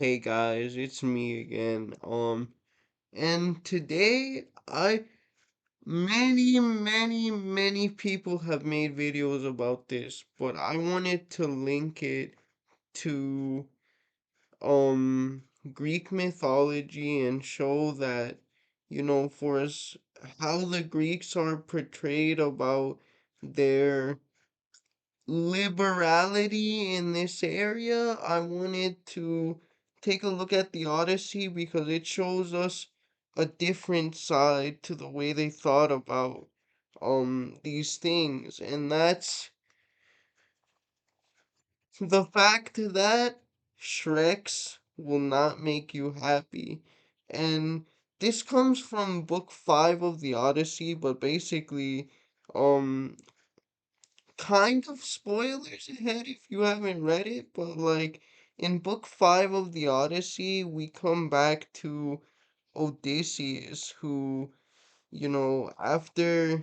Hey guys, it's me again. And today many people have made videos about this, but I wanted to link it to Greek mythology and show that, for us how the Greeks are portrayed about their liberality in this area. I wanted to take a look at the Odyssey because it shows us a different side to the way they thought about these things, and that's the fact that Shreks will not make you happy. And this comes from book 5 of the Odyssey, but basically um kind of spoilers ahead if you haven't read it, but like in book 5 of the Odyssey, we come back to Odysseus, who, after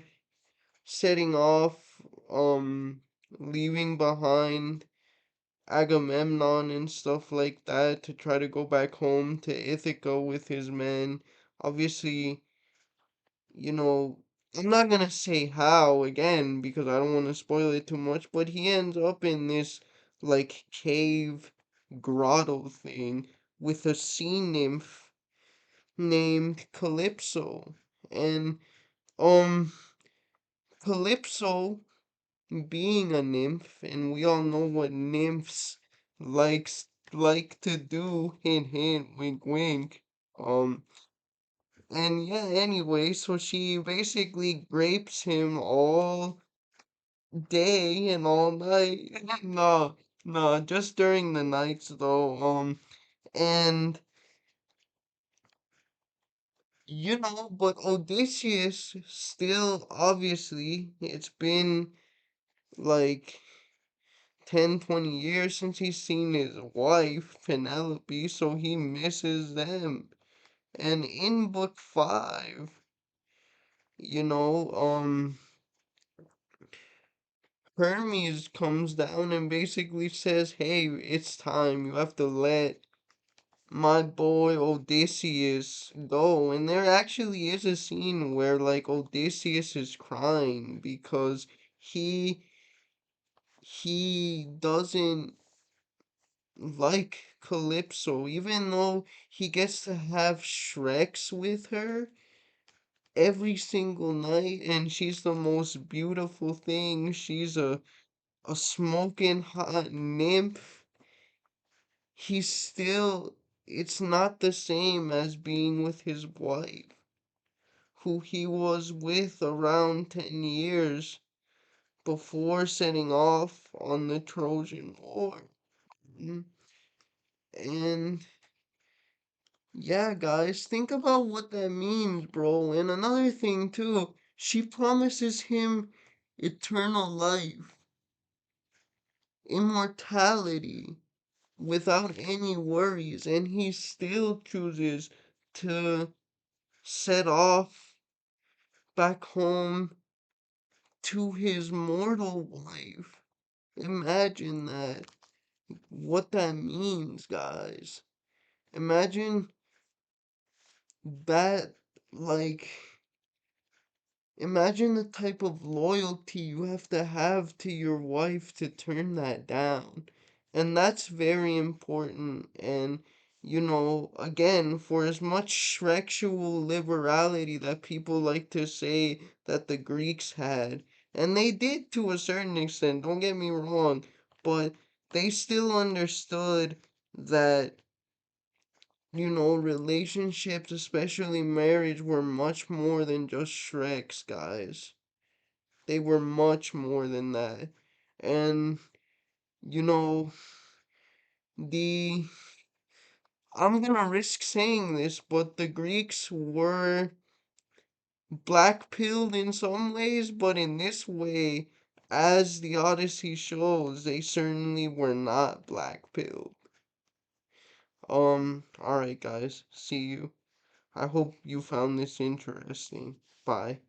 setting off, leaving behind Agamemnon and stuff like that to try to go back home to Ithaca with his men. Obviously, you know, I'm not gonna say how again because I don't want to spoil it too much, but he ends up in this like cave grotto thing with a sea nymph named Calypso. And um Calypso being a nymph, and we all know what nymphs like to do, hint hint, wink wink. Um And yeah, anyway, so she basically grapes him all day and all night. No, no, just during the nights though. And but Odysseus still obviously it's been like 10, 20 years since he's seen his wife, Penelope, so he misses them. And in book 5, you know, um Hermes comes down and basically says, "Hey, it's time. You have to let my boy Odysseus go." And there actually is a scene where like Odysseus is crying because he he doesn't like Calypso, even though he gets to have Shreks with her every single night, and she's the most beautiful thing. She's a smoking hot nymph. He's still, it's not the same as being with his wife, who he was with around 10 years before setting off on the Trojan War. Mm, And yeah, guys, think about what that means, bro. And another thing, too, she promises him eternal life, immortality, without any worries, and he still chooses to set off back home to his mortal wife. Imagine that. What that means, guys. Imagine that, like, imagine the type of loyalty you have to your wife to turn that down. And that's very important. And, again, for as much sexual liberality that people like to say that the Greeks had, and they did to a certain extent, don't get me wrong, but they still understood that relationships, especially marriage, were much more than just Shreks, guys. They were much more than that. And, you know, the. I'm gonna risk saying this, but the Greeks were black pilled in some ways, but in this way, as the Odyssey shows, they certainly were not black pilled. Alright, guys. See you. I hope you found this interesting. Bye.